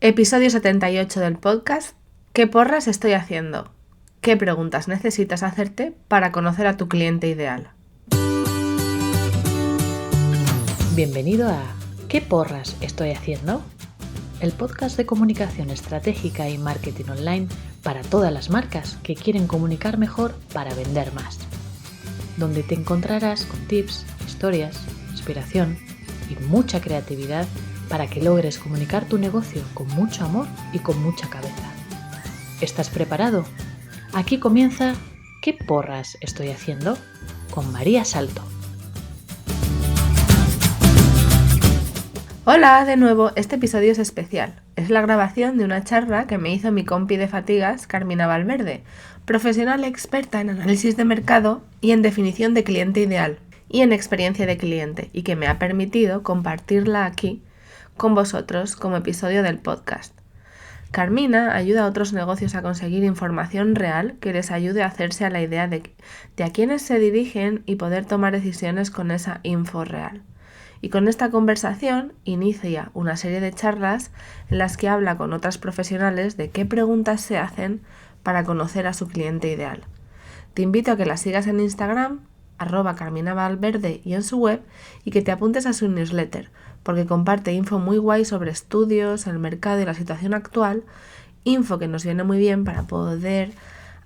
Episodio 78 del podcast. ¿Qué porras estoy haciendo? ¿Qué preguntas necesitas hacerte para conocer a tu cliente ideal? Bienvenido a ¿Qué porras estoy haciendo? El podcast de comunicación estratégica y marketing online para todas las marcas que quieren comunicar mejor para vender más. Donde te encontrarás con tips, historias, inspiración y mucha creatividad para que logres comunicar tu negocio con mucho amor y con mucha cabeza. ¿Estás preparado? Aquí comienza ¿Qué porras estoy haciendo? Con María Salto. Hola, de nuevo, este episodio es especial. Es la grabación de una charla que me hizo mi compi de fatigas, Carmina Valverde, profesional experta en análisis de mercado y en definición de cliente ideal y en experiencia de cliente, y que me ha permitido compartirla aquí con vosotros como episodio del podcast. Carmina ayuda a otros negocios a conseguir información real que les ayude a hacerse a la idea de a quiénes se dirigen y poder tomar decisiones con esa info real. Y con esta conversación inicia una serie de charlas en las que habla con otras profesionales de qué preguntas se hacen para conocer a su cliente ideal. Te invito a que la sigas en Instagram, @CarminaValverde, y en su web, y que te apuntes a su newsletter, porque comparte info muy guay sobre estudios, el mercado y la situación actual, info que nos viene muy bien para poder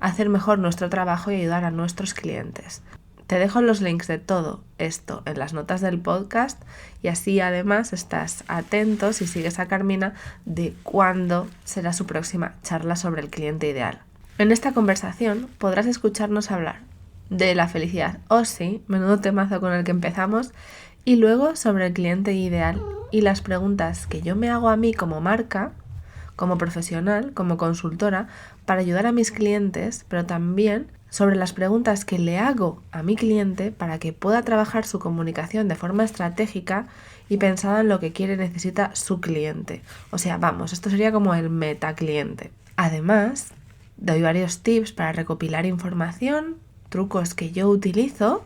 hacer mejor nuestro trabajo y ayudar a nuestros clientes. Te dejo los links de todo esto en las notas del podcast y así además estás atento, si sigues a Carmina, de cuándo será su próxima charla sobre el cliente ideal. En esta conversación podrás escucharnos hablar de la felicidad, sí, menudo temazo con el que empezamos, y luego sobre el cliente ideal y las preguntas que yo me hago a mí como marca, como profesional, como consultora, para ayudar a mis clientes, pero también sobre las preguntas que le hago a mi cliente para que pueda trabajar su comunicación de forma estratégica y pensada en lo que quiere y necesita su cliente. O sea, vamos, esto sería como el metacliente. Además, doy varios tips para recopilar información, trucos que yo utilizo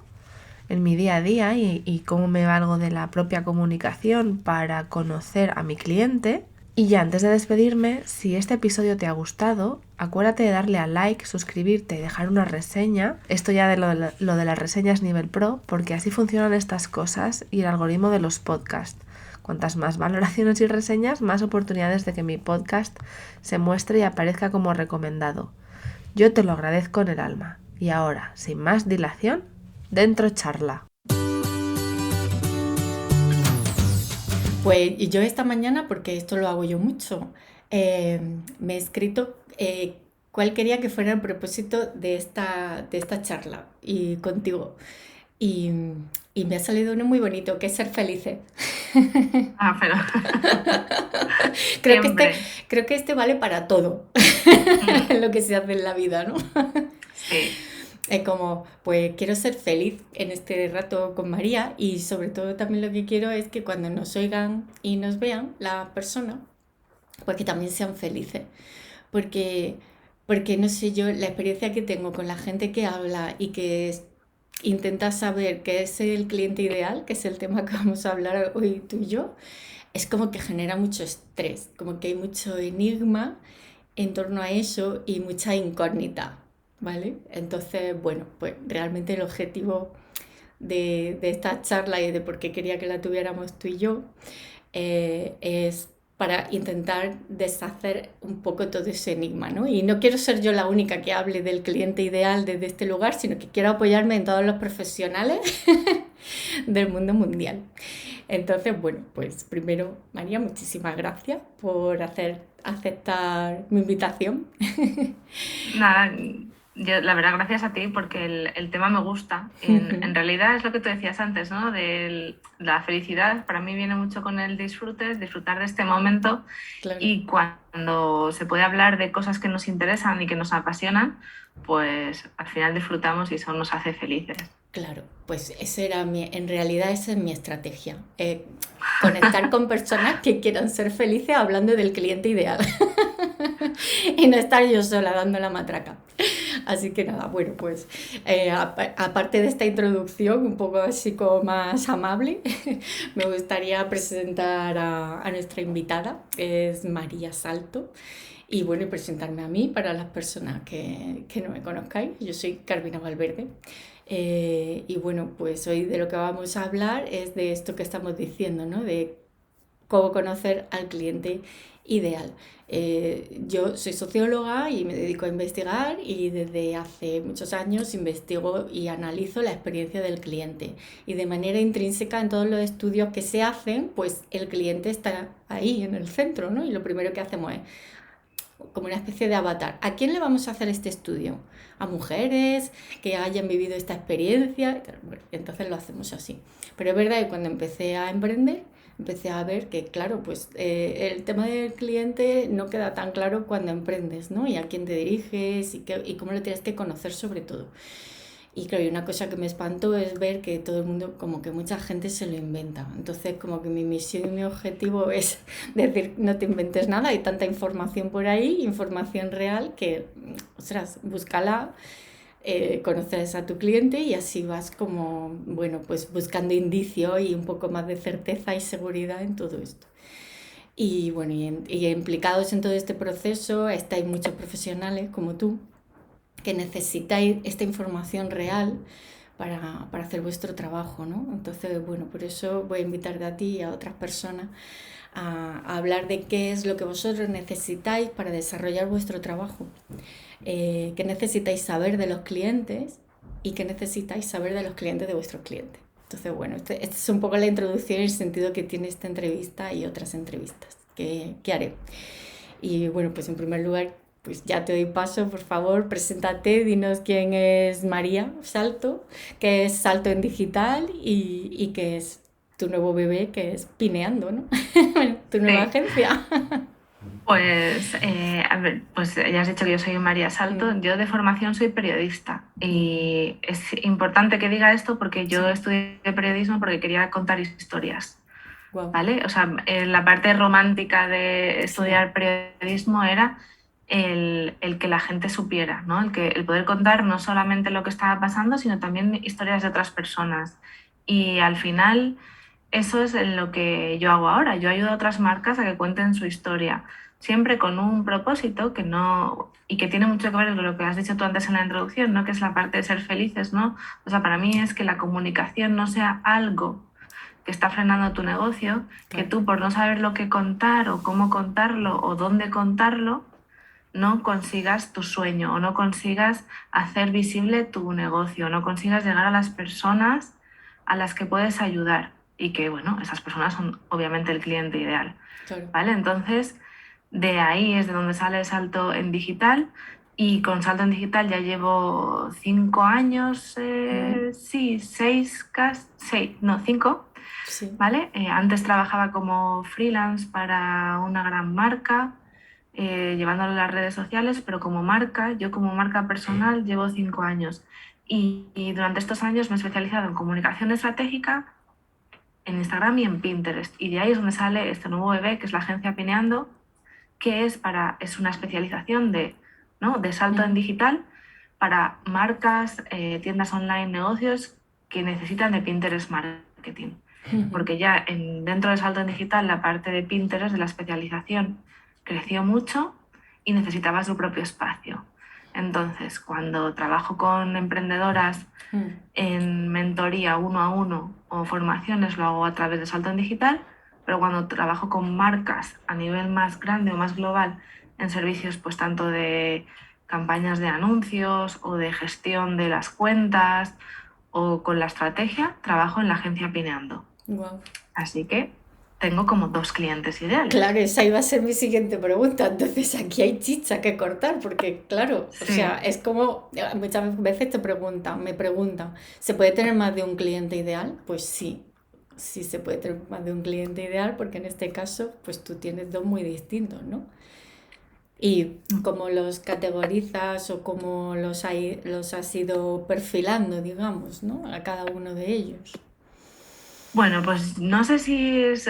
en mi día a día y cómo me valgo de la propia comunicación para conocer a mi cliente. Y ya antes de despedirme, si este episodio te ha gustado, acuérdate de darle a like, suscribirte y dejar una reseña. Esto ya de lo de las reseñas nivel pro, porque así funcionan estas cosas y el algoritmo de los podcasts. Cuantas más valoraciones y reseñas, más oportunidades de que mi podcast se muestre y aparezca como recomendado. Yo te lo agradezco en el alma. Y ahora, sin más dilación, dentro charla. Pues yo esta mañana, porque esto lo hago yo mucho, me he escrito cuál quería que fuera el propósito de esta charla y contigo. Y, y me ha salido uno muy bonito, que es ser felices. Pero Creo que siempre. creo que este vale para todo lo que se hace en la vida, ¿no? Sí. Es como, pues quiero ser feliz en este rato con María, y sobre todo también lo que quiero es que cuando nos oigan y nos vean las personas, pues que también sean felices. Porque, porque no sé, yo la experiencia que tengo con la gente que habla y que intenta saber qué es el cliente ideal, que es el tema que vamos a hablar hoy tú y yo, es como que genera mucho estrés, como que hay mucho enigma en torno a eso y mucha incógnita, ¿vale? Entonces, bueno, pues realmente el objetivo de esta charla y de por qué quería que la tuviéramos tú y yo es para intentar deshacer un poco todo ese enigma, ¿no? Y no quiero ser yo la única que hable del cliente ideal desde este lugar, sino que quiero apoyarme en todos los profesionales del mundo mundial. Entonces, bueno, pues primero, María, muchísimas gracias por aceptar mi invitación. Nada, yo la verdad gracias a ti porque el tema me gusta. En realidad es lo que tú decías antes, ¿no? La felicidad para mí viene mucho con el disfrutar de este momento. Claro. Y cuando se puede hablar de cosas que nos interesan y que nos apasionan, pues al final disfrutamos y eso nos hace felices. Claro, pues en realidad esa es mi estrategia. Conectar con personas que quieran ser felices hablando del cliente ideal y no estar yo sola dando la matraca. Así que nada, bueno, pues aparte de esta introducción un poco así como más amable, me gustaría presentar a nuestra invitada, que es María Salto. Y bueno, y presentarme a mí para las personas que no me conozcáis. Yo soy Carmina Valverde. Y bueno, pues hoy de lo que vamos a hablar es de esto que estamos diciendo, ¿no? De cómo conocer al cliente ideal. Yo soy socióloga y me dedico a investigar y desde hace muchos años investigo y analizo la experiencia del cliente. Y de manera intrínseca en todos los estudios que se hacen, pues el cliente está ahí en el centro, ¿no? Y lo primero que hacemos es como una especie de avatar. ¿A quién le vamos a hacer este estudio? ¿A mujeres que hayan vivido esta experiencia? Bueno, entonces lo hacemos así. Pero es verdad que cuando empecé a emprender, empecé a ver que, claro, pues el tema del cliente no queda tan claro cuando emprendes, ¿no? Y a quién te diriges y cómo lo tienes que conocer sobre todo. Y claro, y una cosa que me espantó es ver que todo el mundo, como que mucha gente se lo inventa. Entonces, como que mi misión y mi objetivo es decir, no te inventes nada, hay tanta información por ahí, información real, que, ostras, búscala, conoces a tu cliente y así vas como, bueno, pues buscando indicios y un poco más de certeza y seguridad en todo esto. Y bueno, y implicados en todo este proceso estáis muchos profesionales como tú, que necesitáis esta información real para hacer vuestro trabajo, ¿no? Entonces, bueno, por eso voy a invitarte a ti y a otras personas a hablar de qué es lo que vosotros necesitáis para desarrollar vuestro trabajo, qué necesitáis saber de los clientes y qué necesitáis saber de los clientes de vuestros clientes. Entonces, bueno, esta es un poco la introducción y el sentido que tiene esta entrevista y otras entrevistas que haré. Y bueno, pues en primer lugar, pues ya te doy paso, por favor, preséntate, dinos quién es María Salto, qué es Salto en Digital y qué es tu nuevo bebé, que es Pineando, ¿no? Bueno, tu nueva Sí, agencia. pues, a ver, pues ya has dicho que yo soy María Salto. Yo de formación soy periodista y es importante que diga esto porque yo Sí, estudié periodismo porque quería contar historias, wow, ¿vale? O sea, la parte romántica de sí, estudiar periodismo era el que la gente supiera, ¿no? El poder contar no solamente lo que estaba pasando, sino también historias de otras personas. Y al final, eso es lo que yo hago ahora. Yo ayudo a otras marcas a que cuenten su historia, siempre con un propósito que no, y que tiene mucho que ver con lo que has dicho tú antes en la introducción, ¿no? Que es la parte de ser felices, ¿no? O sea, para mí es que la comunicación no sea algo que está frenando tu negocio, que claro, tú por no saber lo que contar o cómo contarlo o dónde contarlo, no consigas tu sueño o no consigas hacer visible tu negocio, no consigas llegar a las personas a las que puedes ayudar y que, bueno, esas personas son obviamente el cliente ideal, claro. ¿vale? Entonces, de ahí es de donde sale Salto en Digital y con Salto en Digital ya llevo 5 años, Mm, sí, seis, no, 5, sí, ¿vale? Antes trabajaba como freelance para una gran marca, llevándolo a las redes sociales, pero como marca, yo como marca personal llevo 5 años. Y durante estos años me he especializado en comunicación estratégica, en Instagram y en Pinterest. Y de ahí es donde sale este nuevo bebé, que es la agencia Pineando, que es una especialización ¿no? de salto en mm, digital para marcas, tiendas online, negocios que necesitan de Pinterest Marketing. Porque ya dentro de salto en digital la parte de Pinterest, de la especialización, creció mucho y necesitaba su propio espacio. Entonces, cuando trabajo con emprendedoras mm, en mentoría uno a uno o formaciones, lo hago a través de Salto en Digital, pero cuando trabajo con marcas a nivel más grande o más global en servicios pues tanto de campañas de anuncios o de gestión de las cuentas o con la estrategia, trabajo en la agencia Pineando. wow. Así que tengo como 2 clientes ideales. Claro, esa iba a ser mi siguiente pregunta. Entonces, aquí hay chicha que cortar, porque, claro, o sea, Sí. es como muchas veces me preguntan, ¿se puede tener más de un cliente ideal? Pues sí, sí se puede tener más de un cliente ideal, porque en este caso, pues tú tienes dos muy distintos, ¿no? Y cómo los categorizas o cómo los has ido perfilando, digamos, ¿no? A cada uno de ellos. Bueno, pues no sé si es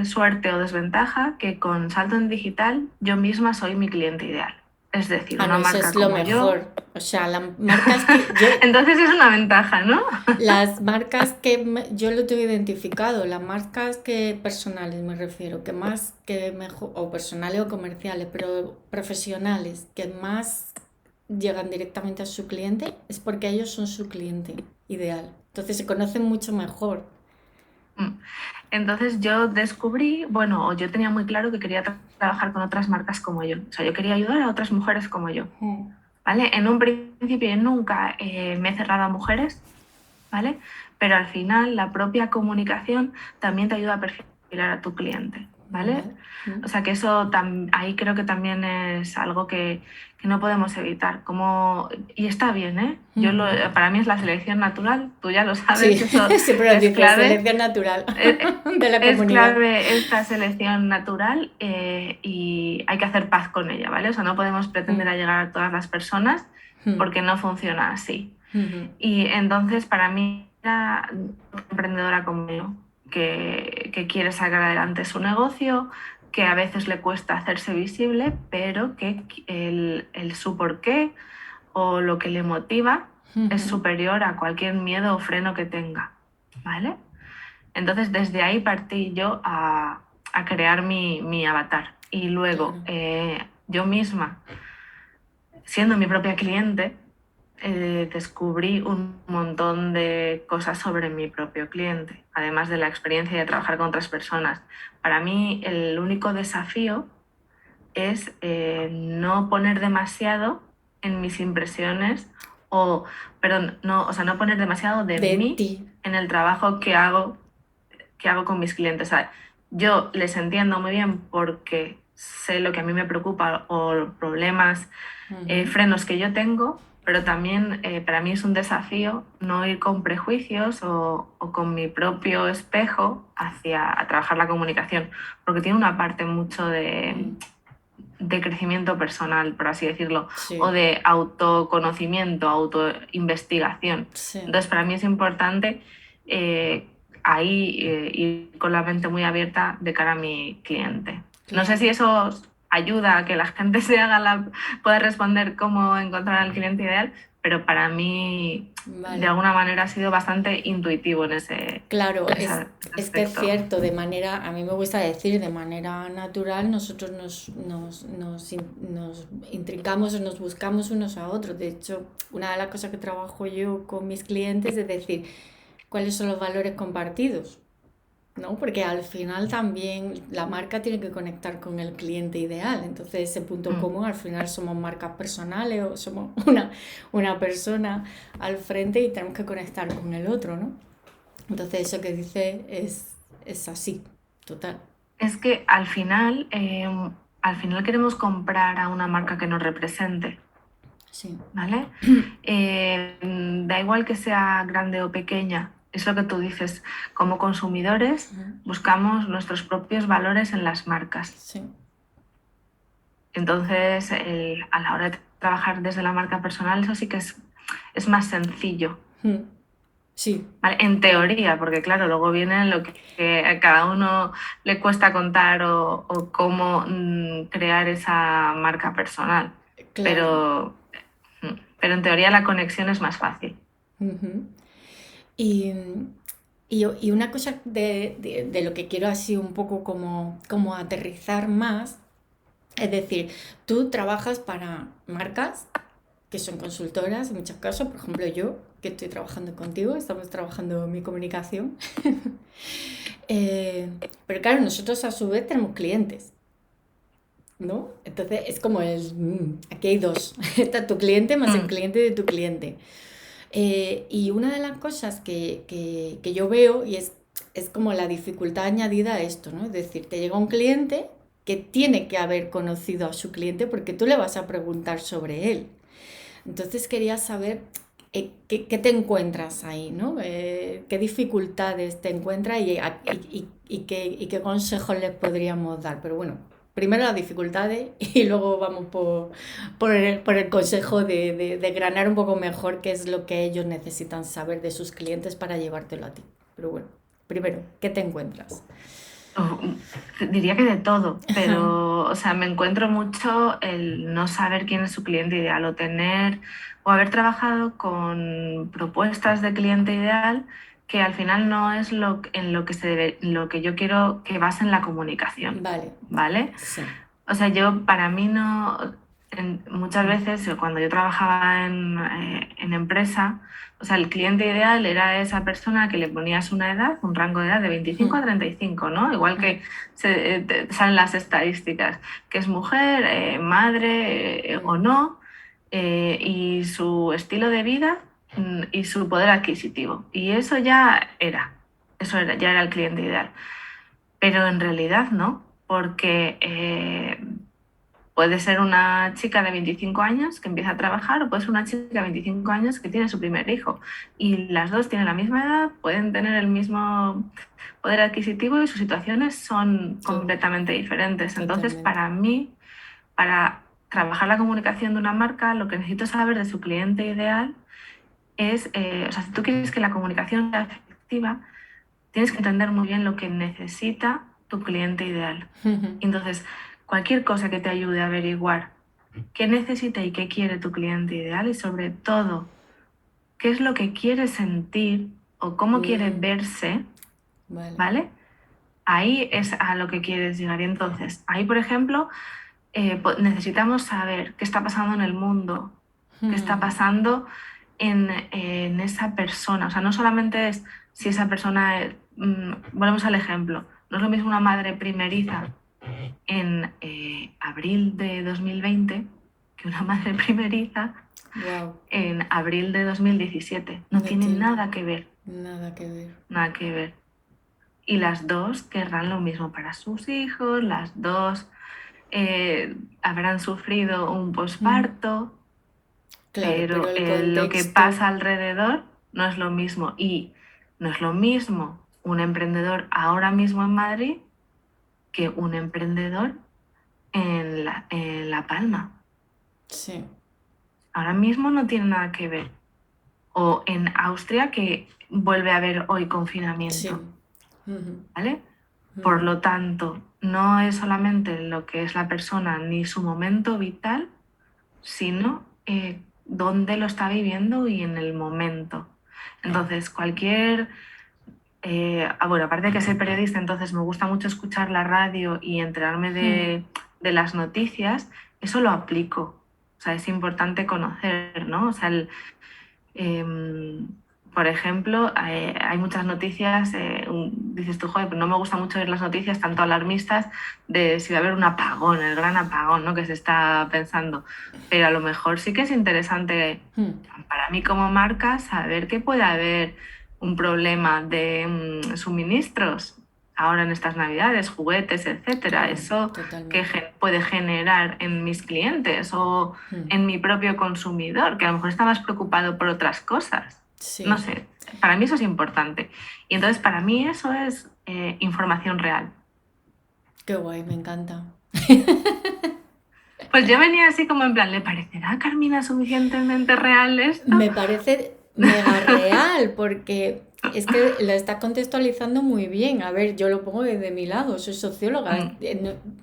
suerte o desventaja que con Salto en Digital yo misma soy mi cliente ideal. Es decir, Ah, no, una eso marca es lo como yo. mejor. O sea, las marcas que yo, Entonces es una ventaja, ¿no? las marcas yo lo tengo identificado, las marcas que personales me refiero, que más que mejor, o personales o comerciales, pero profesionales, que más llegan directamente a su cliente, es porque ellos son su cliente ideal. Entonces se conocen mucho mejor. Mm. Entonces yo descubrí, bueno, o yo tenía muy claro que quería trabajar con otras marcas como yo. O sea, yo quería ayudar a otras mujeres como yo, Mm. ¿vale? En un principio yo nunca me he cerrado a mujeres, ¿vale? Pero al final la propia comunicación también te ayuda a perfilar a tu cliente, ¿vale? Vale. Mm. O sea que eso ahí creo que también es algo que no podemos evitar. Y está bien, ¿eh? Ujú. Para mí es la selección natural, tú ya lo Sí, sabes, eso siempre nos es dice clave. selección natural Eh, de la Es comunidad. clave esta selección natural y hay que hacer paz con ella, ¿vale? O sea, no podemos pretender Mm. a llegar a todas las personas Mm. porque no funciona así. Ujú. Y entonces para mí era una emprendedora como yo, que quiere sacar adelante su negocio, que a veces le cuesta hacerse visible, pero que su porqué o lo que le motiva es Ujú. superior a cualquier miedo o freno que tenga, ¿vale? Entonces desde ahí partí yo a crear mi avatar. Y luego Claro. yo misma, siendo mi propia cliente, descubrí un montón de cosas sobre mi propio cliente, además de la experiencia de trabajar con otras personas. Para mí el único desafío es no poner demasiado en mis impresiones perdón, no, o sea, no poner demasiado de De mí ti. en el trabajo que hago con mis clientes. O sea, yo les entiendo muy bien porque sé lo que a mí me preocupa o problemas, Ujú. frenos que yo tengo, pero también para mí es un desafío no ir con prejuicios o con mi propio espejo a trabajar la comunicación, porque tiene una parte mucho Mm. de crecimiento personal, por así decirlo, o Sí, de autoconocimiento, autoinvestigación. sí, Entonces, para mí es importante eh, ahí ir con la mente muy abierta de cara a mi cliente. No sé si claro. eso ayuda a que la gente pueda responder cómo encontrar al cliente ideal, pero para mí de Vale. alguna manera ha sido bastante intuitivo en Claro, ese es que es aspecto. cierto, a mí me gusta decir, de manera natural, nosotros nos intrincamos o nos buscamos unos a otros. De hecho, una de las cosas que trabajo yo con mis clientes es decir, ¿cuáles son los valores compartidos? ¿No? Porque al final también la marca tiene que conectar con el cliente ideal. Entonces ese punto Mm. común, al final somos marcas personales o somos una persona al frente y tenemos que conectar con el otro, ¿no? Entonces eso que dice es así, total. Es que al final queremos comprar a una marca que nos represente, Sí. ¿vale? Da igual que sea grande o pequeña, es lo que tú dices, como consumidores buscamos nuestros propios valores en las marcas. Sí. Entonces, a la hora de trabajar desde la marca personal, eso sí que es más sencillo, Sí, ¿vale? En claro, teoría, porque claro, luego viene lo que a cada uno le cuesta contar o cómo crear esa marca personal. claro. Pero, pero en teoría la conexión es más fácil. Ujú. Y, y una cosa de lo que quiero así un poco como aterrizar más, es decir, tú trabajas para marcas que son consultoras en muchos casos, por ejemplo yo, que estoy trabajando contigo, estamos trabajando en mi comunicación. Pero claro, nosotros a su vez tenemos clientes, ¿no? Entonces es como aquí hay dos, está tu cliente más el Mm, cliente de tu cliente. Y una de las cosas que yo veo y es como la dificultad añadida a esto, ¿no? Es decir, te llega un cliente que tiene que haber conocido a su cliente porque tú le vas a preguntar sobre él. Entonces quería saber qué te encuentras ahí, ¿no? ¿Qué dificultades te encuentras y qué consejos les podríamos dar? Pero bueno, primero las dificultades y luego vamos por el consejo de granar un poco mejor qué es lo que ellos necesitan saber de sus clientes para llevártelo a ti. Pero bueno, primero, ¿qué te encuentras? Diría que de todo, pero, o sea, me encuentro mucho el no saber quién es su cliente ideal o haber trabajado con propuestas de cliente ideal que al final no es en lo que lo que yo quiero que basen la comunicación, Vale, ¿vale? sí. O sea, para mí no, muchas veces cuando yo trabajaba en empresa, o sea, el cliente ideal era esa persona que le ponías una edad, un rango de edad de 25 a 35, ¿no? Igual que salen las estadísticas, que es mujer, madre o no, y su estilo de vida y su poder adquisitivo. Y ya era el cliente ideal. Pero en realidad no, porque puede ser una chica de 25 años que empieza a trabajar o puede ser una chica de 25 años que tiene su primer hijo. Y las dos tienen la misma edad, pueden tener el mismo poder adquisitivo y sus situaciones son completamente diferentes. Entonces, Totalmente. para mí, para trabajar la comunicación de una marca, lo que necesito saber de su cliente ideal es, o sea, si tú quieres que la comunicación sea efectiva, tienes que entender muy bien lo que necesita tu cliente ideal. Entonces, cualquier cosa que te ayude a averiguar qué necesita y qué quiere tu cliente ideal y sobre todo, qué es lo que quiere sentir o cómo quiere verse, Vale. ¿vale? Ahí es a lo que quieres llegar. Y entonces, ahí, por ejemplo, necesitamos saber qué está pasando en el mundo, qué está pasando en esa persona. O sea, no solamente es si esa persona volvemos al ejemplo, no es lo mismo una madre primeriza en abril de 2020 que una madre primeriza Wow. en abril de 2017. No tiene nada que ver. Nada que ver. Nada que ver. Y las dos querrán lo mismo para sus hijos, las dos habrán sufrido un posparto, Claro, pero el lo que contexto. pasa alrededor no es lo mismo. Y no es lo mismo un emprendedor ahora mismo en Madrid que un emprendedor en La Palma. Sí. Ahora mismo no tiene nada que ver. O en Austria, que vuelve a haber hoy Sí. confinamiento. Ujú. ¿Vale? Por lo tanto, no es solamente lo que es la persona ni su momento vital, sino dónde lo está viviendo y en el momento. Entonces, bueno, aparte de que soy periodista, entonces me gusta mucho escuchar la radio y enterarme de las noticias, eso lo aplico. O sea, es importante conocer, ¿no? O sea, por ejemplo, hay muchas noticias, dices tú, joder, pero no me gusta mucho ver las noticias tanto alarmistas de si va a haber un apagón, el gran apagón, ¿no? Que se está pensando. Pero a lo mejor sí que es interesante para mí como marca saber que puede haber un problema de suministros ahora en estas navidades, juguetes, etcétera. Claro, Eso que totalmente. puede generar en mis clientes o en mi propio consumidor, que a lo mejor está más preocupado por otras cosas. No Sí. sé, para mí eso es importante. Y entonces para mí eso es información real. Qué guay, me encanta. Pues yo venía así como en plan, ¿le parecerá a Carmina suficientemente real esto? Me parece mega real porque es que la está contextualizando muy bien. A ver, yo lo pongo desde mi lado, soy socióloga,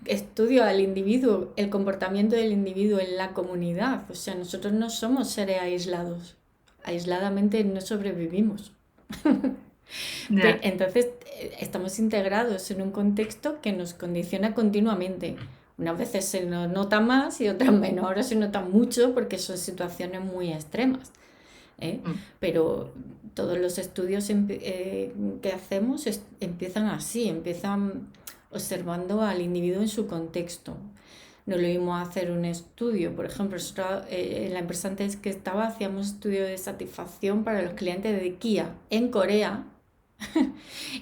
estudio al individuo, el comportamiento del individuo en la comunidad. O sea, nosotros no somos seres aislados. Aisladamente no sobrevivimos. Ya. Entonces, estamos integrados en un contexto que nos condiciona continuamente. Unas veces se nos nota más y otras menos. Ahora se nota mucho porque son situaciones muy extremas. ¿Eh? Pero todos los estudios que hacemos empiezan así, empiezan observando al individuo en su contexto. No lo mismo hacer un estudio, por ejemplo, nosotros, en la empresa antes que estaba hacíamos estudio de satisfacción para los clientes de Kia en Corea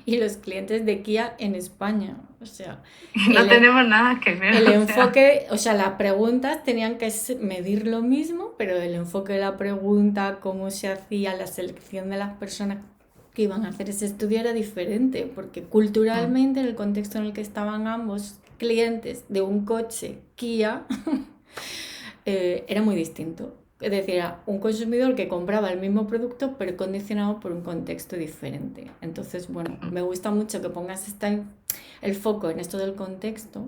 y los clientes de Kia en España. O sea, No el, tenemos nada que ver, el o sea. enfoque, o sea, las preguntas tenían que medir lo mismo, pero el enfoque de la pregunta, cómo se hacía la selección de las personas que iban a hacer ese estudio era diferente, porque culturalmente, en el contexto en el que estaban ambos clientes de un coche Kia, era muy distinto. Es decir, era un consumidor que compraba el mismo producto, pero condicionado por un contexto diferente. Entonces, bueno, me gusta mucho que pongas esta el foco en esto del contexto,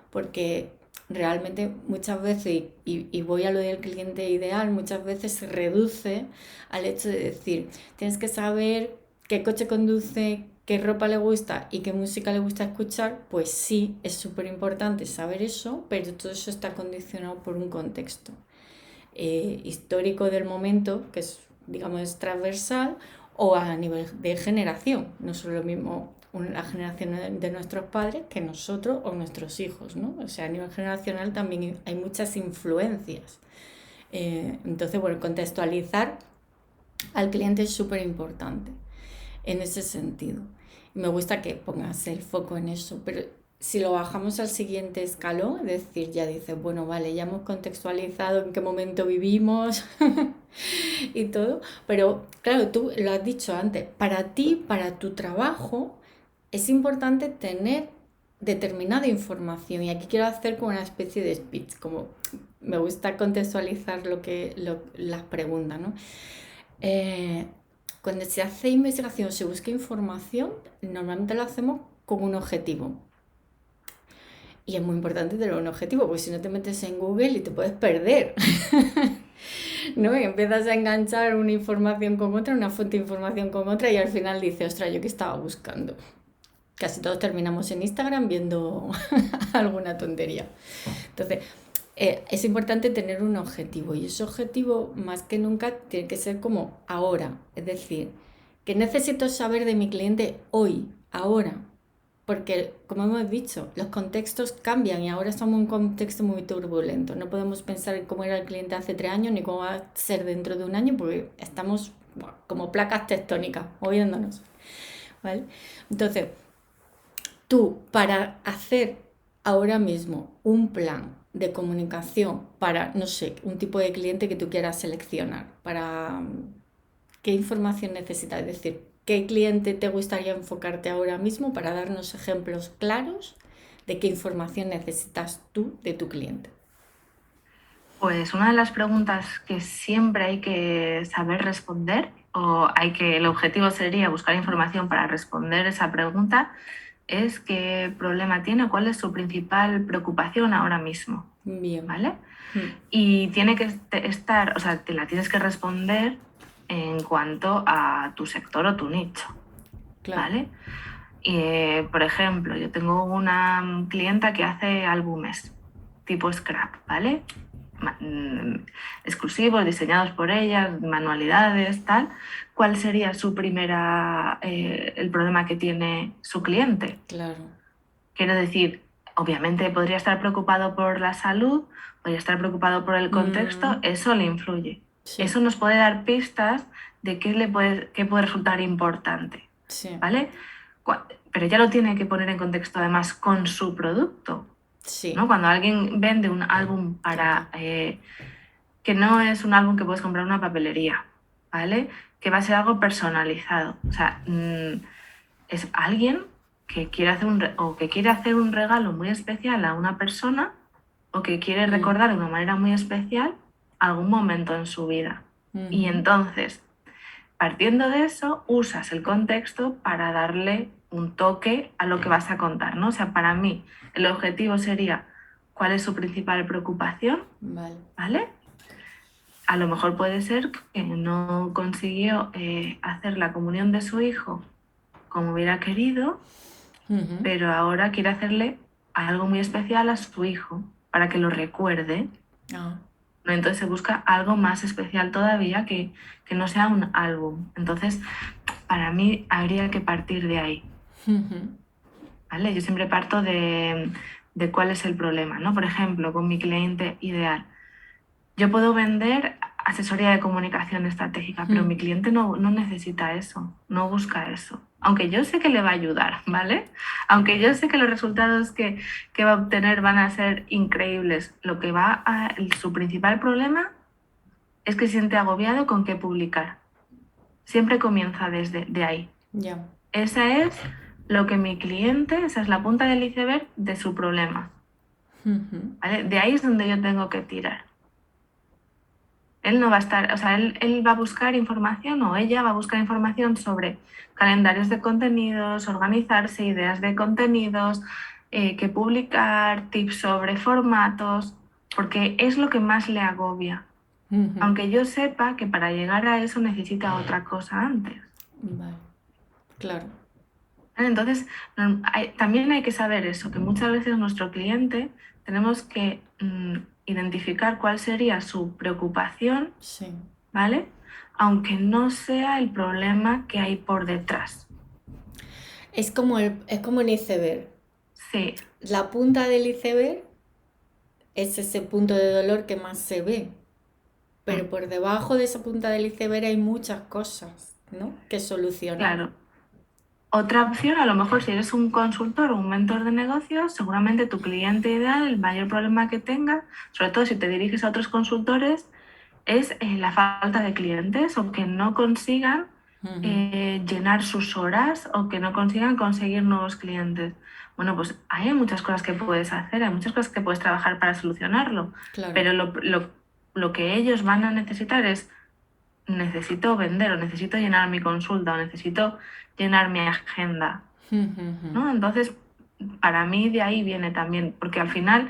porque realmente muchas veces, y voy a lo del cliente ideal, muchas veces se reduce al hecho de decir, tienes que saber qué coche conduce, qué ropa le gusta y qué música le gusta escuchar. Pues sí, es súper importante saber eso, pero todo eso está condicionado por un contexto histórico del momento, que es, digamos, transversal, o a nivel de generación. No es lo mismo la generación de nuestros padres que nosotros o nuestros hijos, ¿no? O sea, a nivel generacional también hay muchas influencias. Entonces, bueno, contextualizar al cliente es súper importante en ese sentido. Me gusta que pongas el foco en eso, pero si lo bajamos al siguiente escalón, es decir, ya dices, bueno, vale, ya hemos contextualizado en qué momento vivimos y todo, pero claro, tú lo has dicho antes, para ti, para tu trabajo, es importante tener determinada información, y aquí quiero hacer como una especie de speech, como me gusta contextualizar las preguntas, ¿no? Cuando se hace investigación, se busca información, normalmente lo hacemos con un objetivo. Y es muy importante tener un objetivo, porque si no te metes en Google y te puedes perder. ¿No? Y empiezas a enganchar una información con otra, una fuente de información con otra, y al final dices, ostras, ¿yo qué estaba buscando? Casi todos terminamos en Instagram viendo alguna tontería. Entonces, es importante tener un objetivo, y ese objetivo más que nunca tiene que ser como ahora. Es decir, ¿qué necesito saber de mi cliente hoy, ahora? Porque, como hemos dicho, los contextos cambian y ahora estamos en un contexto muy turbulento. No podemos pensar en cómo era el cliente hace 3 años ni cómo va a ser dentro de un año, porque estamos como placas tectónicas moviéndonos, ¿vale? Entonces, tú, para hacer ahora mismo un plan de comunicación para, no sé, un tipo de cliente que tú quieras seleccionar, para qué información necesitas, es decir, qué cliente te gustaría enfocarte ahora mismo, para darnos ejemplos claros de qué información necesitas tú de tu cliente. Pues una de las preguntas que siempre hay que saber responder, o el objetivo sería buscar información para responder esa pregunta, es qué problema tiene, cuál es su principal preocupación ahora mismo. Bien. ¿Vale? Y tiene que estar, o sea, te la tienes que responder en cuanto a tu sector o tu nicho. Claro. ¿Vale? Y, por ejemplo, yo tengo una clienta que hace álbumes tipo scrap, ¿vale? Exclusivos, diseñados por ella, manualidades, tal. ¿Cuál sería su el problema que tiene su cliente? Claro. Quiero decir, obviamente podría estar preocupado por la salud, podría estar preocupado por el contexto, eso le influye. Sí. Eso nos puede dar pistas de qué puede resultar importante. Sí. ¿Vale? Pero ya lo tiene que poner en contexto además con su producto. Sí. ¿No? Cuando alguien vende un álbum que no es un álbum que puedes comprar en una papelería, ¿vale? Que va a ser algo personalizado. O sea, es alguien que quiere hacer un regalo muy especial a una persona, o que quiere recordar de una manera muy especial algún momento en su vida. Y entonces, partiendo de eso, usas el contexto para darle un toque a lo que vas a contar, ¿no? O sea, para mí el objetivo sería cuál es su principal preocupación, ¿vale? A lo mejor puede ser que no consiguió hacer la comunión de su hijo como hubiera querido, pero ahora quiere hacerle algo muy especial a su hijo para que lo recuerde. ¿No? Entonces se busca algo más especial todavía, que no sea un álbum. Entonces, para mí habría que partir de ahí. ¿Vale? Yo siempre parto de cuál es el problema, ¿no? Por ejemplo, con mi cliente ideal, yo puedo vender asesoría de comunicación estratégica, pero mi cliente no necesita eso, no busca eso. Aunque yo sé que le va a ayudar, ¿vale? Aunque yo sé que los resultados que va a obtener van a ser increíbles, su principal problema es que se siente agobiado con qué publicar. Siempre comienza desde ahí. Yeah. Esa es la punta del iceberg de su problema. ¿Vale? De ahí es donde yo tengo que tirar. Él no va a estar, o sea, él va a buscar información o ella va a buscar información sobre calendarios de contenidos, organizarse, ideas de contenidos, qué publicar, tips sobre formatos, porque es lo que más le agobia. Ujú. Aunque yo sepa que para llegar a eso necesita otra cosa antes. Vale, claro. ¿Vale? Entonces, también hay que saber eso, que muchas veces nuestro cliente tenemos que identificar cuál sería su preocupación, Sí. ¿vale? Aunque no sea el problema que hay por detrás. Es como un iceberg. Sí, La punta del iceberg es ese punto de dolor que más se ve. Pero por debajo de esa punta del iceberg hay muchas cosas, ¿no? Que solucionar. claro. Otra opción, a lo mejor si eres un consultor o un mentor de negocios, seguramente tu cliente ideal, el mayor problema que tenga, sobre todo si te diriges a otros consultores, es la falta de clientes o que no consigan llenar sus horas o que no consigan conseguir nuevos clientes. Bueno, pues hay muchas cosas que puedes hacer, hay muchas cosas que puedes trabajar para solucionarlo, Claro. pero lo que ellos van a necesitar es necesito vender o necesito llenar mi consulta o necesito llenar mi agenda, ¿no? Entonces, para mí de ahí viene también, porque al final,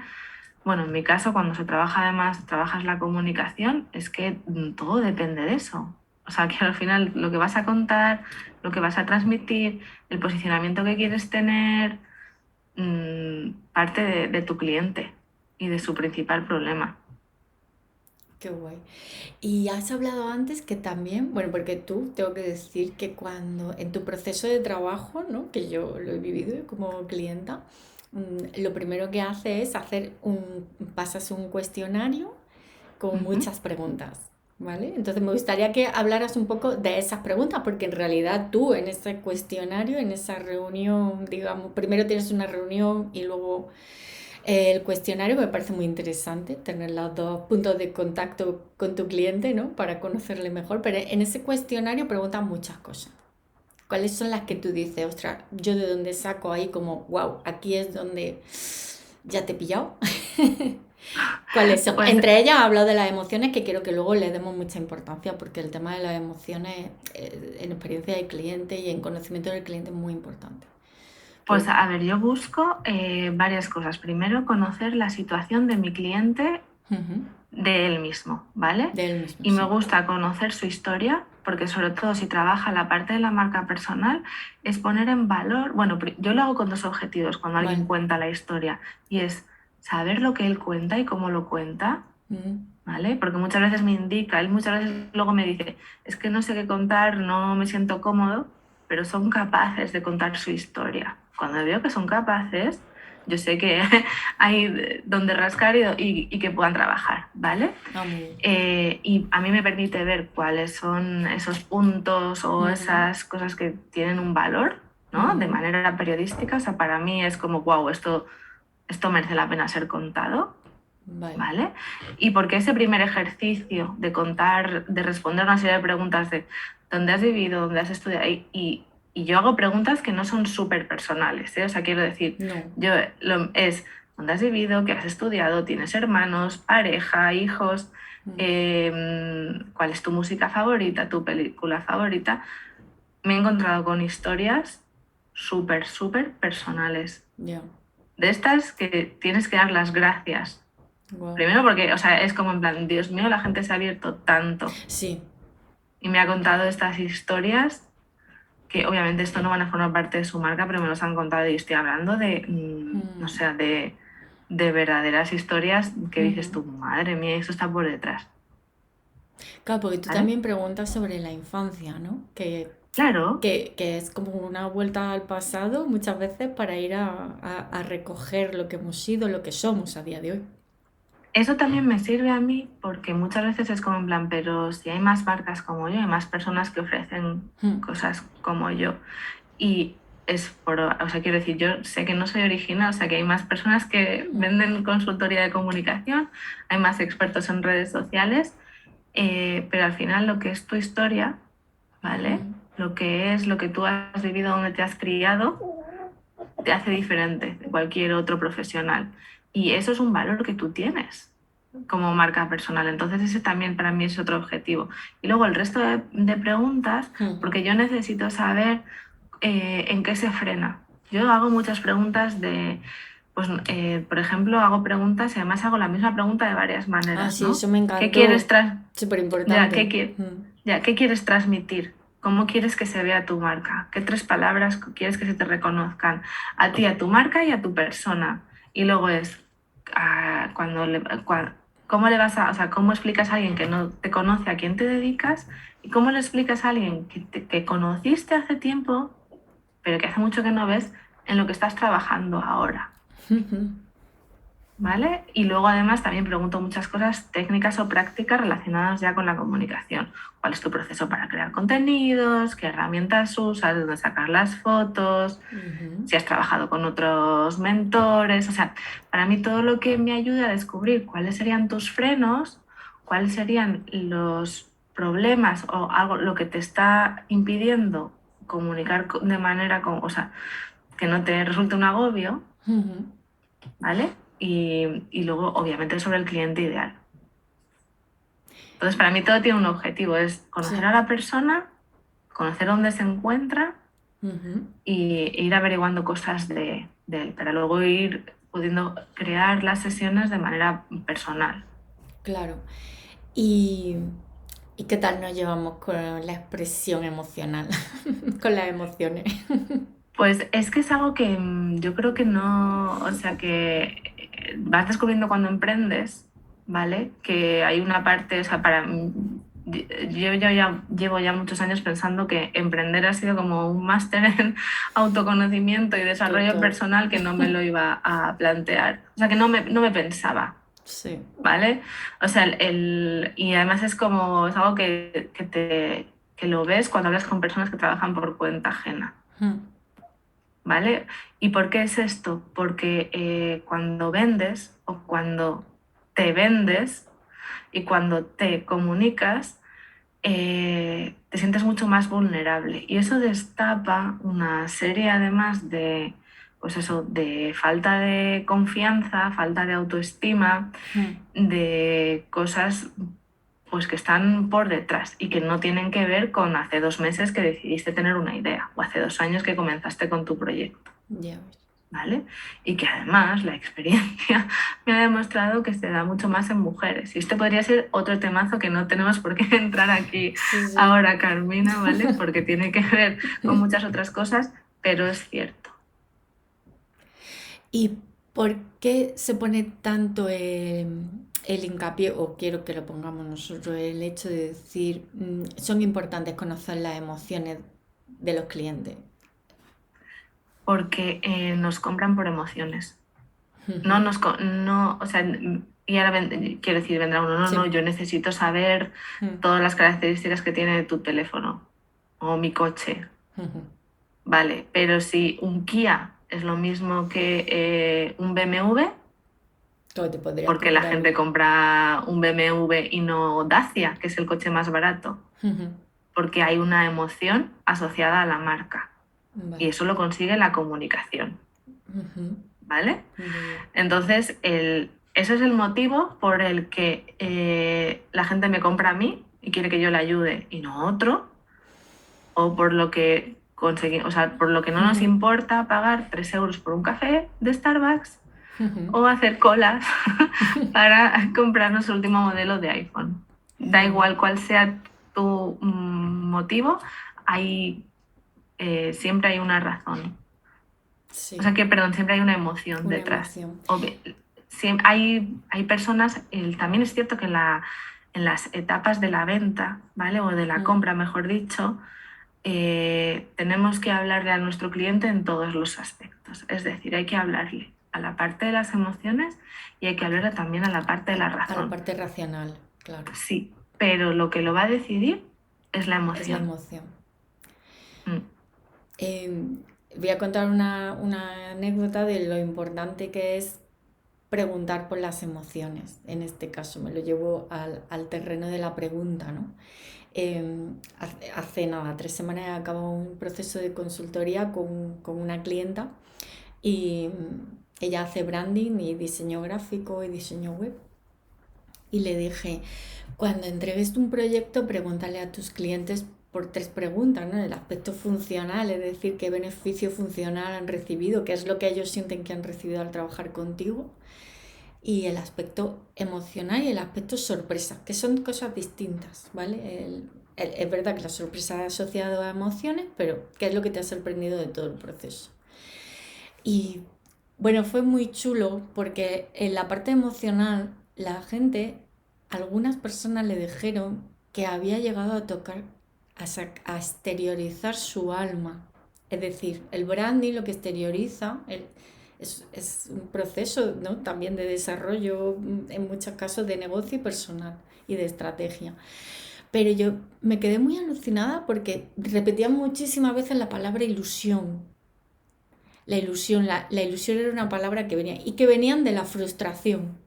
bueno, en mi caso, cuando se trabaja además, trabajas la comunicación, es que todo depende de eso. O sea, que al final lo que vas a contar, lo que vas a transmitir, el posicionamiento que quieres tener, parte de tu cliente y de su principal problema. Qué guay. Y has hablado antes que también, bueno, porque tú tengo que decir que cuando en tu proceso de trabajo, ¿no? Que yo lo he vivido como clienta, lo primero que hace es pasas un cuestionario con Ujú. muchas preguntas, ¿vale? Entonces me gustaría que hablaras un poco de esas preguntas, porque en realidad tú en ese cuestionario, en esa reunión, digamos, primero tienes una reunión y luego el cuestionario. Me parece muy interesante tener los dos puntos de contacto con tu cliente, ¿no? Para conocerle mejor, pero en ese cuestionario preguntan muchas cosas. ¿Cuáles son las que tú dices, ostras, yo de dónde saco ahí como, wow, aquí es donde ya te he pillado? ¿Cuáles son? Pues Entre ellas hablo de las emociones, que quiero que luego le demos mucha importancia, porque el tema de las emociones en experiencia del cliente y en conocimiento del cliente es muy importante. Pues a ver, yo busco varias cosas. Primero, conocer la situación de mi cliente, de él mismo, ¿vale? De él mismo, Y me sí. gusta conocer su historia, porque sobre todo si trabaja la parte de la marca personal, es poner en valor, bueno, yo lo hago con dos objetivos cuando alguien Vale. cuenta la historia, y es saber lo que él cuenta y cómo lo cuenta, ¿vale? Porque muchas veces me indica, él muchas veces luego me dice, es que no sé qué contar, no me siento cómodo, pero son capaces de contar su historia. Cuando veo que son capaces, yo sé que hay donde rascar y que puedan trabajar, ¿vale? Ah, muy bien. Y a mí me permite ver cuáles son esos puntos o esas cosas que tienen un valor, ¿no? De manera periodística. O sea, para mí es como, wow, esto merece la pena ser contado. Vale. ¿Vale? Y porque ese primer ejercicio de contar, de responder una serie de preguntas de dónde has vivido, dónde has estudiado, y yo hago preguntas que no son súper personales, ¿eh? O sea, quiero decir, No. es dónde has vivido, qué has estudiado, tienes hermanos, pareja, hijos, cuál es tu música favorita, tu película favorita. Me he encontrado con historias súper, súper personales. Ya. De estas que tienes que dar las gracias. Guau. Primero porque, o sea, es como en plan, Dios mío, la gente se ha abierto tanto Sí. y me ha contado estas historias que obviamente esto no van a formar parte de su marca, pero me los han contado y estoy hablando de, o sea, de verdaderas historias que dices tú, madre mía, eso está por detrás. Claro, porque tú ¿Vale? también preguntas sobre la infancia, ¿no? Claro, Que es como una vuelta al pasado muchas veces para ir a recoger lo que hemos sido, lo que somos a día de hoy. eso también me sirve a mí porque muchas veces es como en plan, pero si hay más marcas como yo, hay más personas que ofrecen cosas como yo. Y o sea, quiero decir, yo sé que no soy original, o sea, que hay más personas que venden consultoría de comunicación, hay más expertos en redes sociales, pero al final lo que es tu historia, ¿vale? Lo que es lo que tú has vivido, donde te has criado, te hace diferente de cualquier otro profesional. Y eso es un valor que tú tienes. como marca personal. Entonces ese también para mí es otro objetivo. Y luego el resto de preguntas, porque yo necesito saber en qué se frena. Yo hago muchas preguntas pues, por ejemplo, hago preguntas y además hago la misma pregunta de varias maneras, sí, ¿no? eso me encantó. ¿Qué quieres Súper ya, importante. ¿qué quieres transmitir? ¿Cómo quieres que se vea tu marca? ¿Qué 3 palabras quieres que se te reconozcan? A ti, a tu marca y a tu persona. Y luego es, ¿cómo le vas a, o sea, cómo explicas a alguien que no te conoce a quién te dedicas? ¿Y cómo le explicas a alguien que conociste hace tiempo, pero que hace mucho que no ves, en lo que estás trabajando ahora? ¿Vale? Y luego además también pregunto muchas cosas técnicas o prácticas relacionadas ya con la comunicación. ¿Cuál es tu proceso para crear contenidos? ¿Qué herramientas usas? ¿Dónde sacar las fotos? Si has trabajado con otros mentores. O sea, para mí todo lo que me ayuda a descubrir cuáles serían tus frenos, cuáles serían los problemas o algo lo que te está impidiendo comunicar de manera, o sea, que no te resulte un agobio, ¿vale? Y luego, obviamente, sobre el cliente ideal. Entonces, para mí todo tiene un objetivo, es conocer a la persona, conocer dónde se encuentra y ir averiguando cosas de él, para luego ir pudiendo crear las sesiones de manera personal. Claro. ¿Y qué tal nos llevamos con la expresión emocional? Con las emociones. Pues es que es algo que yo creo que no, o sea, que vas descubriendo cuando emprendes, ¿vale? Que hay una parte, o sea, yo llevo ya muchos años pensando que emprender ha sido como un máster en autoconocimiento y desarrollo personal que no me lo iba a plantear, o sea, que no me pensaba. Sí. ¿Vale? O sea, y además es algo que lo ves cuando hablas con personas que trabajan por cuenta ajena. ¿Vale? ¿Y por qué es esto? Porque cuando vendes o cuando te vendes y cuando te comunicas, te sientes mucho más vulnerable. Y eso destapa una serie además de, pues eso, de falta de confianza, falta de autoestima, de cosas pues que están por detrás y que no tienen que ver con hace 2 meses que decidiste tener una idea o hace 2 años que comenzaste con tu proyecto. ¿Vale? Y que además la experiencia me ha demostrado que se da mucho más en mujeres. Y este podría ser otro temazo que no tenemos por qué entrar aquí ahora, Carmina, ¿vale? Porque tiene que ver con muchas otras cosas, pero es cierto. ¿Y por qué se pone tanto el hincapié, o quiero que lo pongamos nosotros, el hecho de decir, son importantes conocer las emociones de los clientes? Porque nos compran por emociones. O sea, y ahora quiero decir, vendrá uno, no, yo necesito saber todas las características que tiene tu teléfono o mi coche. Vale, pero si un Kia es lo mismo que un BMW, porque la gente compra un BMW y no Dacia, que es el coche más barato, porque hay una emoción asociada a la marca. Y eso lo consigue la comunicación. ¿Vale? Entonces, eso es el motivo por el que la gente me compra a mí y quiere que yo le ayude y no a otro, o por lo que o sea, por lo que no nos importa pagar 3 euros por un café de Starbucks o hacer colas para comprarnos el último modelo de iPhone. Da igual cuál sea tu motivo, siempre hay una razón. Sí. O sea que, perdón, siempre hay una emoción detrás. Hay personas, también es cierto que en las etapas de la venta, ¿vale? O de la compra, mejor dicho, tenemos que hablarle a nuestro cliente en todos los aspectos. Es decir, hay que hablarle a la parte de las emociones y hay que hablarle también a la parte de la razón. A la parte racional, claro. Sí, pero lo que lo va a decidir es la emoción. Es la emoción. Voy a contar una anécdota de lo importante que es preguntar por las emociones. En este caso me lo llevo al terreno de la pregunta, ¿no? Hace 3 semanas acabo un proceso de consultoría con una clienta y ella hace branding y diseño gráfico y diseño web. y le dije, cuando entregues un proyecto, pregúntale a tus clientes por 3 preguntas, ¿no? El aspecto funcional, es decir, qué beneficio funcional han recibido, qué es lo que ellos sienten que han recibido al trabajar contigo, y el aspecto emocional y el aspecto sorpresa, que son cosas distintas, ¿vale? Es verdad que la sorpresa es asociada a emociones, pero ¿qué es lo que te ha sorprendido de todo el proceso? Y bueno, fue muy chulo porque en la parte emocional la gente, algunas personas le dijeron que había llegado a tocar, a exteriorizar su alma. Es decir, el branding lo que exterioriza es un proceso, ¿no? También de desarrollo, en muchos casos de negocio y personal y de estrategia. Pero yo me quedé muy alucinada porque repetían muchísimas veces la palabra ilusión. La ilusión, la ilusión era una palabra que venía, y que venían de la frustración.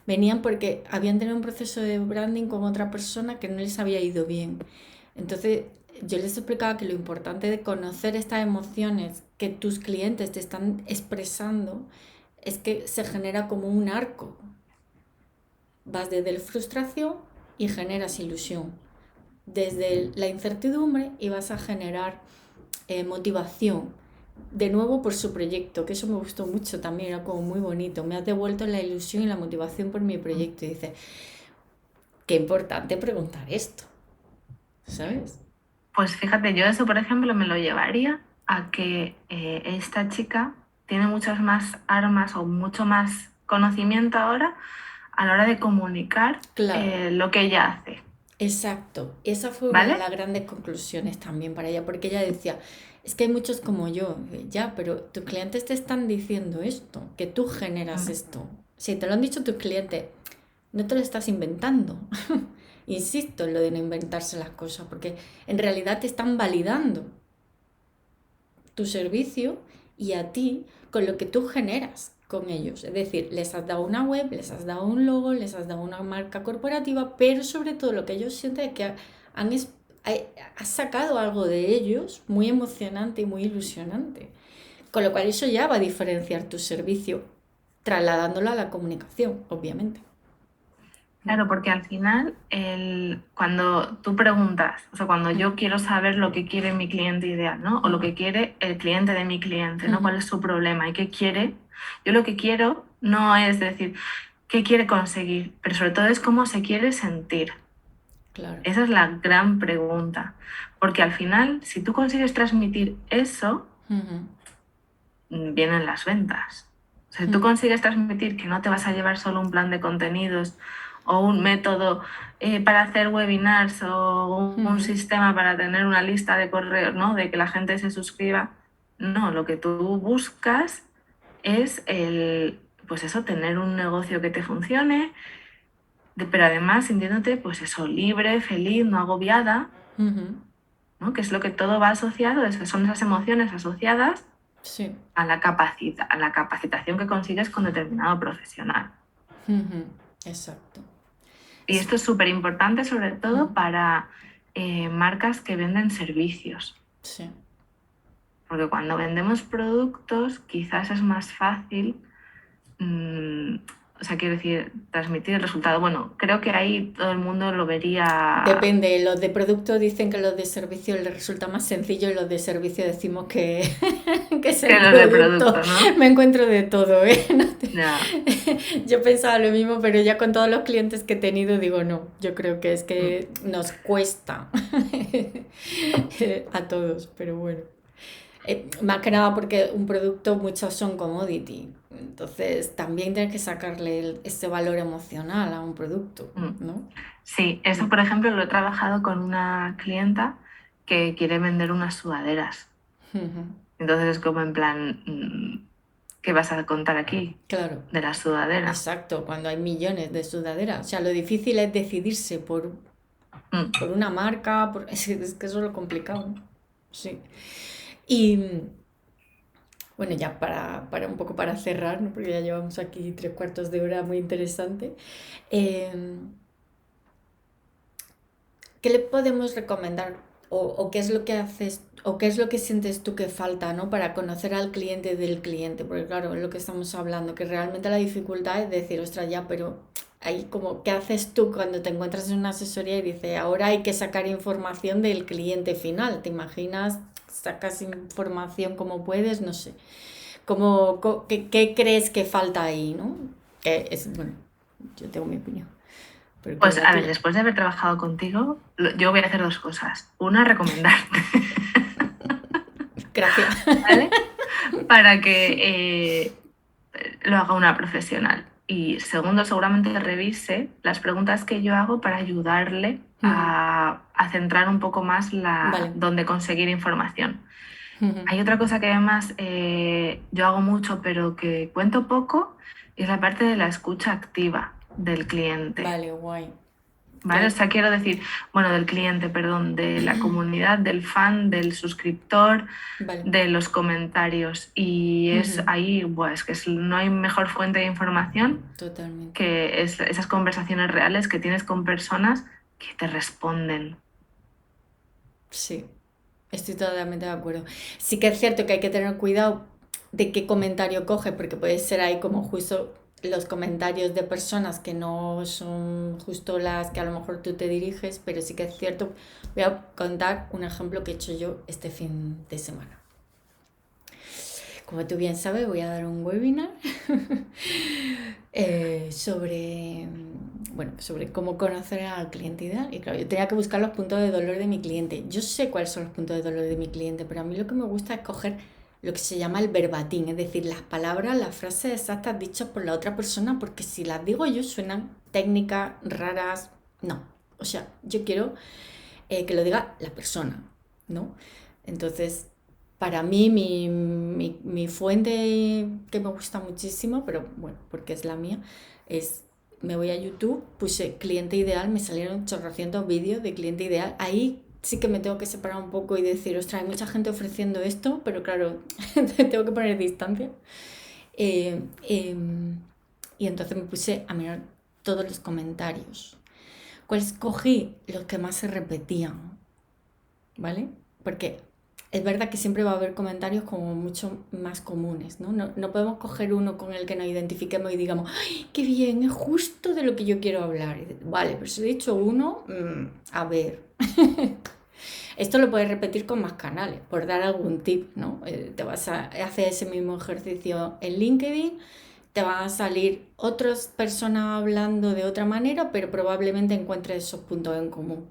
Venían porque habían tenido un proceso de branding con otra persona que no les había ido bien. Entonces yo les explicaba que lo importante de conocer estas emociones que tus clientes te están expresando es que se genera como un arco. Vas desde la frustración y generas ilusión. Desde la incertidumbre y vas a generar motivación. De nuevo por su proyecto, que eso me gustó mucho también, era como muy bonito. Me has devuelto la ilusión y la motivación por mi proyecto. Y dice, qué importante preguntar esto, ¿sabes? Pues fíjate, yo eso, por ejemplo, me lo llevaría a que esta chica tiene muchas más armas o mucho más conocimiento ahora a la hora de comunicar Claro. lo que ella hace, Exacto, esa fue una de ¿vale? las grandes conclusiones también para ella, porque ella decía, es que hay muchos como yo, ya, pero tus clientes te están diciendo esto, que tú generas Mm. esto. Si te lo han dicho tus clientes, no te lo estás inventando. Insisto en lo de no inventarse las cosas, porque en realidad te están validando tu servicio y a ti con lo que tú generas con ellos. Es decir, les has dado una web, les has dado un logo, les has dado una marca corporativa, pero sobre todo lo que ellos sienten es que has sacado algo de ellos muy emocionante y muy ilusionante. Con lo cual eso ya va a diferenciar tu servicio, trasladándolo a la comunicación, obviamente. Claro, porque al final, cuando tú preguntas, o sea, cuando yo quiero saber lo que quiere mi cliente ideal, ¿no? O lo que quiere el cliente de mi cliente, ¿no? ¿Cuál es su problema y qué quiere? Yo lo que quiero no es decir qué quiere conseguir, pero sobre todo es cómo se quiere sentir. Claro. Esa es la gran pregunta. Porque al final, si tú consigues transmitir eso, vienen las ventas. O sea, si tú consigues transmitir que no te vas a llevar solo un plan de contenidos o un método para hacer webinars o un sistema para tener una lista de correos, ¿no? De que la gente se suscriba. No, lo que tú buscas es pues eso, tener un negocio que te funcione, pero además sintiéndote, pues eso, libre, feliz, no agobiada, ¿no? Que es lo que todo va asociado, son esas emociones asociadas Sí. a la capacitación que consigues con determinado profesional. Exacto. Y esto es súper importante, sobre todo para marcas que venden servicios. Sí. Porque cuando vendemos productos, quizás es más fácil, o sea, quiero decir, transmitir el resultado. Bueno, creo que ahí todo el mundo lo vería. Depende, los de producto dicen que los de servicio les resulta más sencillo y los de servicio decimos que es el Que los de producto. producto, ¿no? Me encuentro de todo, ¿eh? Ya. Yo pensaba lo mismo, pero ya con todos los clientes que he tenido digo no, yo creo que es que nos cuesta a todos, pero bueno. Más que nada porque un producto muchos son commodity, entonces también tienes que sacarle ese valor emocional a un producto, ¿no? Sí, eso por ejemplo lo he trabajado con una clienta que quiere vender unas sudaderas. Entonces es como en plan, ¿qué vas a contar aquí? Claro. De las sudaderas. Exacto, cuando hay millones de sudaderas. O sea, lo difícil es decidirse por una marca, es que eso es lo complicado, ¿no? Sí. Y bueno, ya para un poco para cerrar, ¿no? Porque ya llevamos aquí 3/4 de hora muy interesante. ¿Qué le podemos recomendar o qué es lo que haces o qué es lo que sientes tú que falta, ¿no? Para conocer al cliente del cliente? Porque claro, es lo que estamos hablando, que realmente la dificultad es decir, ostras, ya, pero ahí como, ¿qué haces tú cuando te encuentras en una asesoría y dices, ahora hay que sacar información del cliente final? ¿Te imaginas? ¿Sacas información como puedes? No sé. ¿Qué crees que falta ahí, no? Bueno, yo tengo mi opinión. Pero quiero Pues la a ver, tuya. después de haber trabajado contigo, yo voy a hacer 2 cosas. Una, recomendarte, Gracias. ¿vale? Para que lo haga una profesional. Y segundo, seguramente revise las preguntas que yo hago para ayudarle a centrar un poco más Vale. dónde conseguir información. Hay otra cosa que además yo hago mucho, pero que cuento poco, y es la parte de la escucha activa del cliente. Vale, guay. ¿Vale? O sea, quiero decir, bueno, del cliente, perdón, de la comunidad, del fan, del suscriptor, Vale. de los comentarios. Y es ahí, pues, no hay mejor fuente de información Totalmente. que esas conversaciones reales que tienes con personas que te responden. Sí, estoy totalmente de acuerdo. Sí que es cierto que hay que tener cuidado de qué comentario coge, porque puede ser ahí como justo los comentarios de personas que no son justo las que a lo mejor tú te diriges, pero sí que es cierto. Voy a contar un ejemplo que he hecho yo este fin de semana. Como tú bien sabes, voy a dar un webinar sobre cómo conocer al cliente ideal. Y claro, yo tenía que buscar los puntos de dolor de mi cliente. Yo sé cuáles son los puntos de dolor de mi cliente, pero a mí lo que me gusta es coger lo que se llama el verbatim, es decir, las palabras, las frases exactas dichas por la otra persona, porque si las digo yo suenan técnicas, raras. No, o sea, yo quiero que lo diga la persona, ¿no? Entonces, para mí, mi fuente que me gusta muchísimo, pero bueno, porque es la mía, es, me voy a YouTube, puse cliente ideal, me salieron chorrocientos vídeos de cliente ideal. Ahí sí que me tengo que separar un poco y decir, ostras, hay mucha gente ofreciendo esto, pero claro, tengo que poner distancia. Y entonces me puse a mirar todos los comentarios. ¿Cuál escogí? Los que más se repetían, ¿vale? Porque es verdad que siempre va a haber comentarios como mucho más comunes, ¿no? No podemos coger uno con el que nos identifiquemos y digamos, ¡ay, qué bien! Es justo de lo que yo quiero hablar. Vale, pero si he dicho uno, a ver. Esto lo puedes repetir con más canales, por dar algún tip, ¿no? Te vas a hacer ese mismo ejercicio en LinkedIn, te van a salir otras personas hablando de otra manera, pero probablemente encuentres esos puntos en común,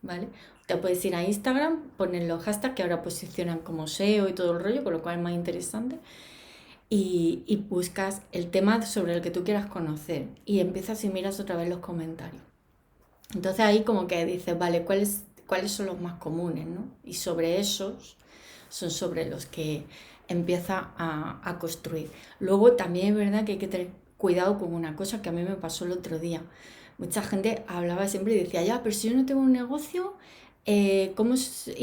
¿vale? Te puedes ir a Instagram, poner los hashtags que ahora posicionan como SEO y todo el rollo, con lo cual es más interesante, y buscas el tema sobre el que tú quieras conocer y empiezas y miras otra vez los comentarios. Entonces ahí como que dices, vale, ¿cuáles son los más comunes, ¿no? Y sobre esos son sobre los que empieza a construir. Luego también es verdad que hay que tener cuidado con una cosa que a mí me pasó el otro día. Mucha gente hablaba siempre y decía, ya, pero si yo no tengo un negocio y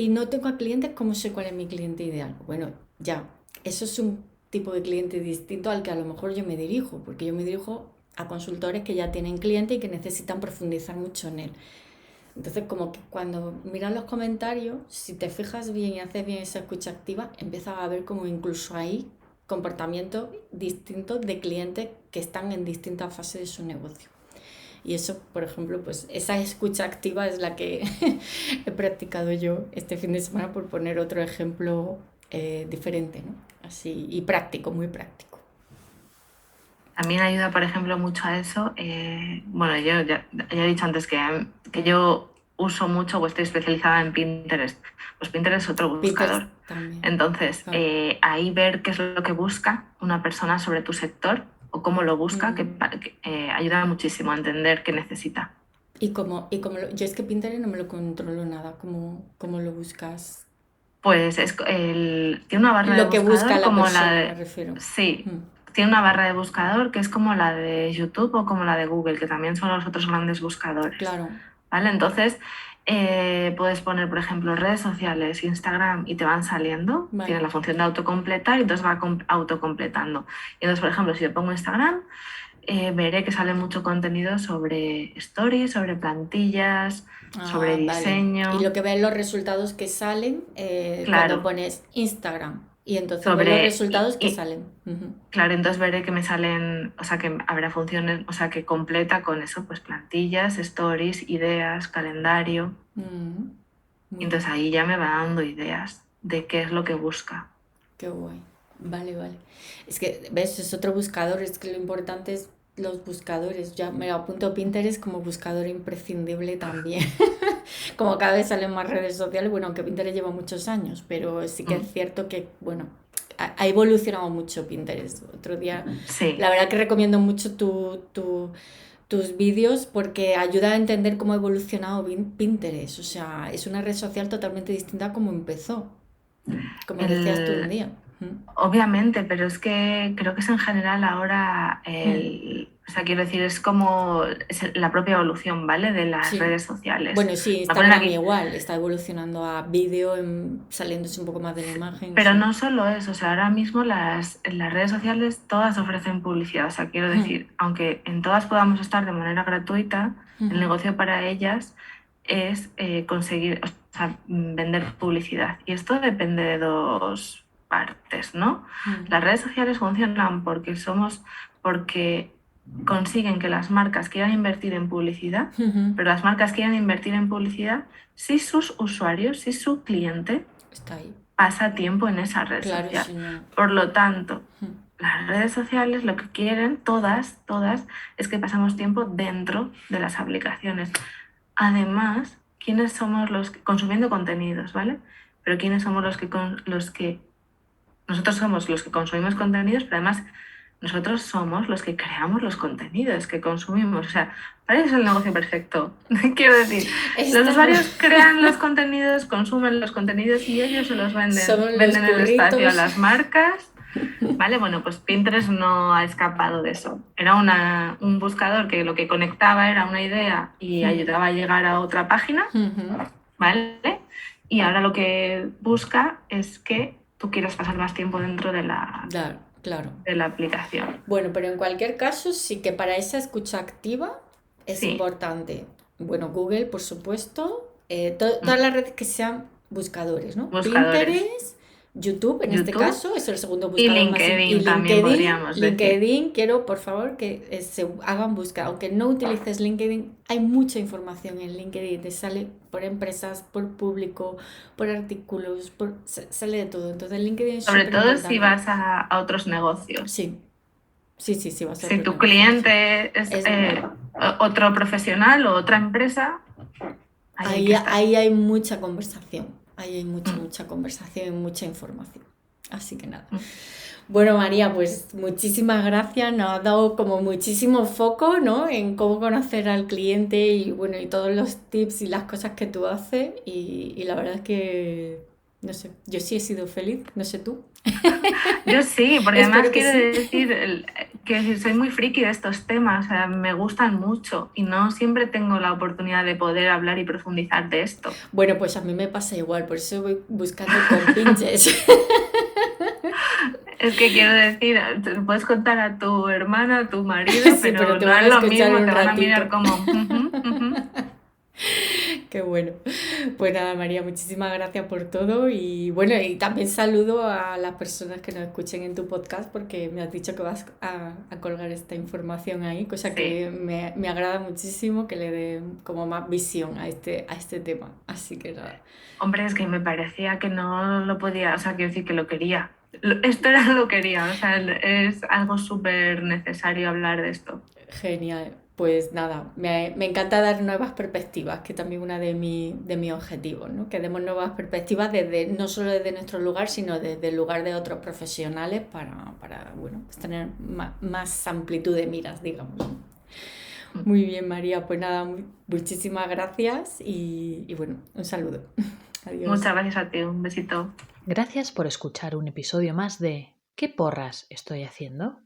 no tengo a clientes, ¿cómo sé cuál es mi cliente ideal? Bueno, ya, eso es un tipo de cliente distinto al que a lo mejor yo me dirijo, porque yo me dirijo a consultores que ya tienen cliente y que necesitan profundizar mucho en él. Entonces, como que cuando miras los comentarios, si te fijas bien y haces bien esa escucha activa, empiezas a ver como incluso hay comportamientos distintos de clientes que están en distintas fases de su negocio. Y eso, por ejemplo, pues esa escucha activa es la que he practicado yo este fin de semana, por poner otro ejemplo diferente, ¿no? Así, y práctico, muy práctico. También ayuda, por ejemplo, mucho a eso. Bueno, yo ya he dicho antes que yo uso mucho o estoy especializada en Pinterest. Pues Pinterest es otro buscador. Pinterest también. Entonces, Claro. ahí ver qué es lo que busca una persona sobre tu sector o cómo lo busca, que ayuda muchísimo a entender qué necesita. Yo es que Pinterest no me lo controlo nada, ¿cómo lo buscas? Pues tiene una barra de Lo que buscador busca la como persona, la me de... refiero. Sí, tiene una barra de buscador que es como la de YouTube o como la de Google, que también son los otros grandes buscadores. Claro. ¿Vale? Entonces, puedes poner, por ejemplo, redes sociales, Instagram, y te van saliendo. Vale. Tiene la función de autocompletar y entonces va autocompletando. Y entonces, por ejemplo, si yo pongo Instagram, veré que sale mucho contenido sobre stories, sobre plantillas, sobre diseño. Vale. Y lo que ven los resultados que salen Claro. cuando pones Instagram. Y entonces ver los resultados que salen. Uh-huh. Claro, entonces veré que me salen, o sea, que habrá funciones, o sea, que completa con eso, pues plantillas, stories, ideas, calendario. Uh-huh. Y entonces ahí ya me va dando ideas de qué es lo que busca. Qué guay. Vale. Es que, ¿ves? Es otro buscador, es que lo importante es los buscadores. Ya me lo apunto Pinterest como buscador imprescindible también. Como cada vez salen más redes sociales, bueno, aunque Pinterest lleva muchos años, pero sí que es cierto que, bueno, ha evolucionado mucho Pinterest. Otro día, Sí. La verdad que recomiendo mucho tus vídeos porque ayuda a entender cómo ha evolucionado Pinterest. O sea, es una red social totalmente distinta a como empezó, como decías tú un día. Obviamente, pero es que creo que es en general ahora, o sea, quiero decir, es como la propia evolución, ¿vale? De las redes sociales. Bueno, sí, Instagram igual, está evolucionando a vídeo, saliéndose un poco más de la imagen. Pero no solo eso, o sea, ahora mismo las redes sociales todas ofrecen publicidad, o sea, quiero decir, aunque en todas podamos estar de manera gratuita, el negocio para ellas es conseguir, o sea, vender publicidad. Y esto depende de dos partes, ¿no? Las redes sociales funcionan porque consiguen que las marcas quieran invertir en publicidad, pero las marcas quieren invertir en publicidad si sus usuarios, si su cliente está ahí, pasa tiempo en esa red social. Si no. Por lo tanto, las redes sociales lo que quieren, todas, es que pasamos tiempo dentro de las aplicaciones. Además, ¿quiénes somos los que, consumiendo contenidos, ¿vale? Pero ¿quiénes somos los que nosotros somos los que consumimos contenidos, pero además nosotros somos los que creamos los contenidos que consumimos. O sea, para eso es el negocio perfecto. Quiero decir, los usuarios crean los contenidos, consumen los contenidos y ellos se los venden. Venden el espacio a las marcas. ¿Vale? Bueno, pues Pinterest no ha escapado de eso. Era un buscador que lo que conectaba era una idea y ayudaba a llegar a otra página. ¿Vale? Y ahora lo que busca es que tú quieras pasar más tiempo dentro de la... Claro. De la aplicación. Bueno, pero en cualquier caso sí que para esa escucha activa es importante. Bueno, Google, por supuesto, todas las redes que sean buscadores, ¿no? Pinterest, YouTube, en este caso, es el segundo buscador. Y LinkedIn también podríamos decir. LinkedIn, quiero, por favor, que se hagan búsqueda. Aunque no utilices LinkedIn, hay mucha información en LinkedIn. Te sale por empresas, por público, por artículos, sale de todo. Entonces, LinkedIn es sobre todo si vas a otros negocios. Sí, vas a si tu cliente es otro profesional o otra empresa, ahí hay mucha conversación. Ahí hay mucha conversación y mucha información. Así que nada. Bueno, María, pues muchísimas gracias. Nos has dado como muchísimo foco, ¿no? En cómo conocer al cliente y bueno, y todos los tips y las cosas que tú haces. Y la verdad es que, no sé, yo sí he sido feliz, no sé tú. Yo sí, porque además quiero decir que soy muy friki de estos temas, o sea, me gustan mucho y no siempre tengo la oportunidad de poder hablar y profundizar de esto. Bueno, pues a mí me pasa igual, por eso voy buscando con Pinterest. Es que quiero decir, puedes contar a tu hermana, a tu marido, sí, pero no es lo mismo, te van a mirar como... Qué bueno. Pues nada, María, muchísimas gracias por todo y bueno, y también saludo a las personas que nos escuchen en tu podcast porque me has dicho que vas a colgar esta información ahí, cosa que me agrada muchísimo que le dé como más visión a este tema. Así que nada. Hombre, es que me parecía que no lo podía, o sea, quiero decir que lo quería. Esto era lo quería, o sea, es algo súper necesario hablar de esto. Genial. Pues nada, me encanta dar nuevas perspectivas, que también una de mis objetivos, ¿no? Que demos nuevas perspectivas no solo desde nuestro lugar, sino desde el lugar de otros profesionales para bueno, pues tener más amplitud de miras, digamos. Muy bien, María, pues nada, muchísimas gracias y bueno, un saludo. Adiós. Muchas gracias a ti, un besito. Gracias por escuchar un episodio más de ¿Qué porras estoy haciendo?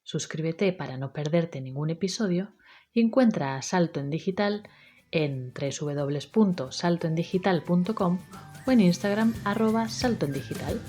Suscríbete para no perderte ningún episodio y encuentra a Salto en Digital en www.saltoendigital.com o en Instagram @saltoendigital.